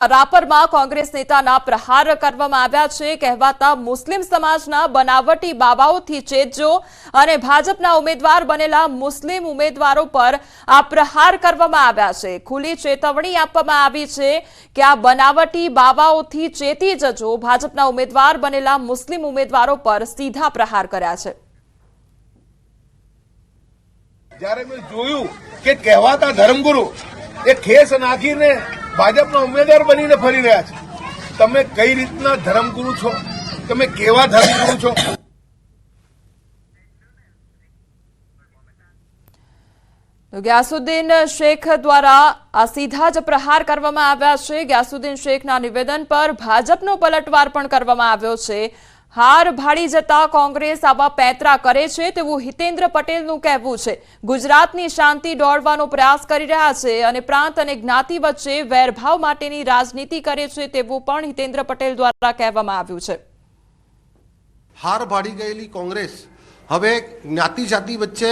રાપરમાં કોંગ્રેસ નેતાના પ્રહાર કરવામાં આવ્યા છે। કહેવાતા મુસ્લિમ સમાજના બનાવટી બાબાઓથી ચેતજો અને ભાજપના ઉમેદવાર બનેલા મુસ્લિમ ઉમેદવારો પર આ પ્રહાર કરવામાં આવ્યા છે। ખુલ્લી ચેતવણી આપવામાં આવી છે કે આ બનાવટી બાબાઓથી ચેતી જજો। ભાજપના ઉમેદવાર બનેલા મુસ્લિમ ઉમેદવારો પર સીધા પ્રહાર કર્યા છે। જ્યારે મેં જોયું કે કહેવાતા ધર્મગુરુ એ ખેસ નાખીને ભાજપના ઉમેદવાર બનીને ફરી રહ્યા છે। તમે કઈ રીતના ધર્મગુરુ છો? તમે કેવા ધર્મગુરુ છો? તો ગ્યાસુદ્દીન શેખ દ્વારા આ સીધા જ પ્રહાર કરવામાં આવ્યા છે। ગ્યાસુદ્દીન શેખના નિવેદન પર ભાજપનો પલટવાર પણ કરવામાં આવ્યો છે। હાર ભાળી જતા કોંગ્રેસ આવા પેંતરા કરે છે તેવું હિતેન્દ્ર પટેલનું કહેવું છે। ગુજરાતની શાંતિ દોડવાનો પ્રયાસ કરી રહ્યા છે અને પ્રાંત અને જ્ઞાતિ વચ્ચે વેરભાવ માટેની રાજનીતિ કરે છે તેવું પણ હિતેન્દ્ર પટેલ દ્વારા કહેવામાં આવ્યું છે। હાર ભાળી ગયેલી કોંગ્રેસ હવે જ્ઞાતિ જાતિ વચ્ચે,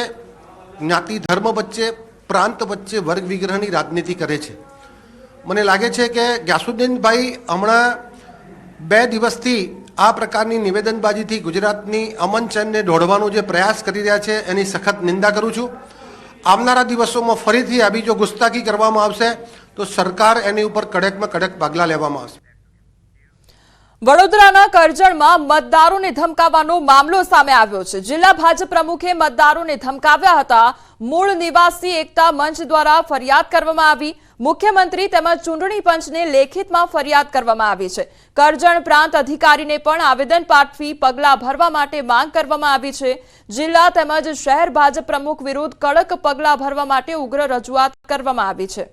જ્ઞાતિ ધર્મ વચ્ચે, પ્રાંત વચ્ચે વર્ગ વિગ્રહની રાજનીતિ કરે છે। મને લાગે છે કે ગ્યાસુદ્દીનભાઈ હમણાં 2 દિવસથી આ પ્રકારની નિવેદનબાજીથી ગુજરાતની અમન ચેનને દોડવાનો જે પ્રયાસ કરી રહ્યા છે એની સખત નિંદા કરું છું। આવનારા દિવસોમાં ફરીથી આવી જો ગુસ્તાખી કરવામાં આવશે તો સરકાર એની ઉપર કડકમાં કડક પગલાં લેવામાં આવશે। વડોદરાના કરજણમાં મતદારોને ધમકાવવાનો મામલો સામે આવ્યો છે। જિલ્લા ભાજપ પ્રમુખે મતદારોને ધમકાવ્યા હતા। મૂળ નિવાસી એકતા મંચ દ્વારા ફરિયાદ કરવામાં આવી। મુખ્યમંત્રી તેમજ ચૂંટણી પંચને લેખિતમાં ફરિયાદ કરવામાં આવી છે। કરજણ પ્રાંત અધિકારીને પણ આવેદન પાઠવી પગલાં ભરવા માટે માંગ કરવામાં આવી છે। જિલ્લા તેમજ શહેર ભાજપ પ્રમુખ વિરુદ્ધ કડક પગલાં ભરવા માટે ઉગ્ર રજૂઆત કરવામાં આવી છે।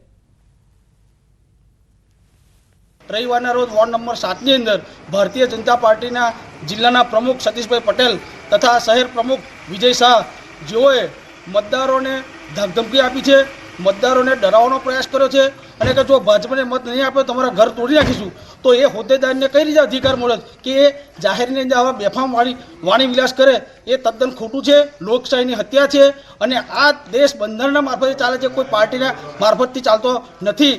રવિવારના રોજ વોર્ડ નંબર 7 ની અંદર ભારતીય જનતા પાર્ટીના જિલ્લાના પ્રમુખ સતીશભાઈ પટેલ તથા શહેર પ્રમુખ વિજય શાહ જેઓએ મતદારોને ધમધમકી આપી છે, મતદારોને ડરાવવાનો પ્રયાસ કર્યો છે અને કે જો ભાજપને મત નહીં આપે તો તમારા ઘર તોડી નાખીશું। તો એ હોદ્દેદારને કઈ રીતે અધિકાર મળે કે એ જાહેરની અંદર આવા બેફામ વાણી વિલાસ કરે? એ તદ્દન ખોટું છે, લોકશાહીની હત્યા છે અને આ દેશ બંધારણના મારફતે ચાલે છે, કોઈ પાર્ટીના મારફતથી ચાલતો નથી।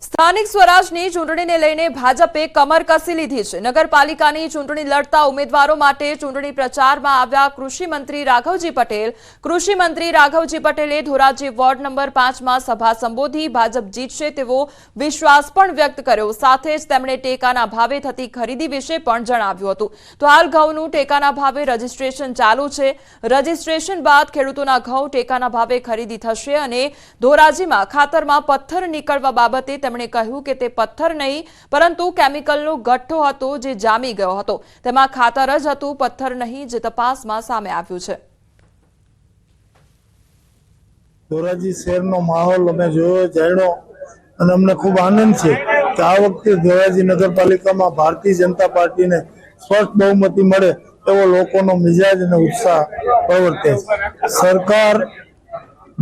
સ્થાનિક સ્વરાજની ચૂંટણીને લઈને ભાજપે કમર કસી લીધી છે। નગરપાલિકાની ચૂંટણી લડતા ઉમેદવારો માટે ચૂંટણી પ્રચારમાં આવ્યા કૃષિ મંત્રી રાઘવજી પટેલ। કૃષિ મંત્રી રાઘવજી પટેલે ધોરાજી વોર્ડ નંબર 5માં સભા સંબોધી ભાજપ જીતશે તેવો વિશ્વાસ પણ વ્યક્ત કર્યો। સાથે જ તેમણે ટેકાના ભાવે થતી ખરીદી વિશે પણ જણાવ્યું હતું। તો હાલ ઘઉંનું ટેકાના ભાવે રજીસ્ટ્રેશન ચાલુ છે। રજીસ્ટ્રેશન બાદ ખેડૂતોના ઘઉં ટેકાના ભાવે ખરીદી થશે અને ધોરાજીમાં ખાતરમાં પથ્થર નીકળવા બાબતે તેમણે કહ્યું કે તે પથ્થર નહીં પરંતુ કેમિકલનો ગઠ્ઠો હતો જે જામી ગયો હતો। તેમાં ખાતર જ હતું, પથ્થર નહીં, જે તપાસમાં સામે આવ્યું છે। ધોરાજી શહેરનો માહોલ અમે જોયો, જાણ્યો અને અમને ખૂબ આનંદ છે કે આ વખતે ધોરાજી નગરપાલિકામાં ભારતીય જનતા પાર્ટીને સ્પષ્ટ બહુમતી મળે એવો લોકોનો મિજાજ અને ઉત્સાહ પ્રવર્તે છે। સરકાર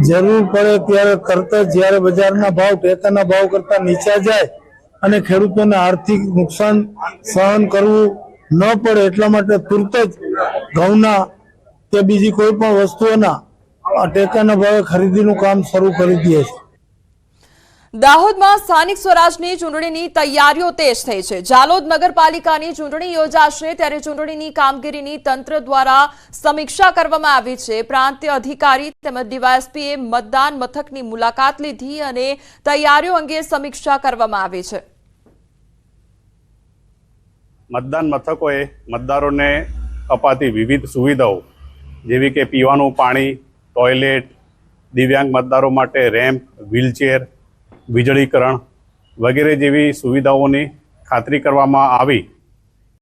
જરૂર પડે ત્યારે કરતા જ્યારે બજારના ભાવ ટેકાના ભાવ કરતા નીચા જાય અને ખેડૂતોને આર્થિક નુકસાન સહન કરવું ન પડે એટલા માટે તુરત જ ઘઉંના કે બીજી કોઈ પણ વસ્તુઓના ટેકાના ભાવે ખરીદીનું કામ શરૂ કરી દે છે। દાહોદમાં સ્થાનિક સ્વરાજની ચૂંટણીની તૈયારીઓ તેજ થઈ છે। જાલોદ નગરપાલિકાની ચૂંટણી યોજાશે ત્યારે ચૂંટણીની કામગીરીની તંત્ર દ્વારા સમીક્ષા કરવામાં આવી છે। પ્રાંતીય અધિકારી તેમજ ડીવાયએસપીએ મતદાન મથકની મુલાકાત લીધી અને તૈયારીઓ અંગે સમીક્ષા કરવામાં આવી છે। મતદાન મથકોએ મતદારોને અપાતી વિવિધ સુવિધાઓ જેવી કે પીવાનું પાણી, ટોયલેટ, દિવ્યાંગ મતદારો માટે રેમ્પ, વ્હીલચેર, વીજળીકરણ વગેરે જેવી સુવિધાઓની ખાતરી કરવામાં આવી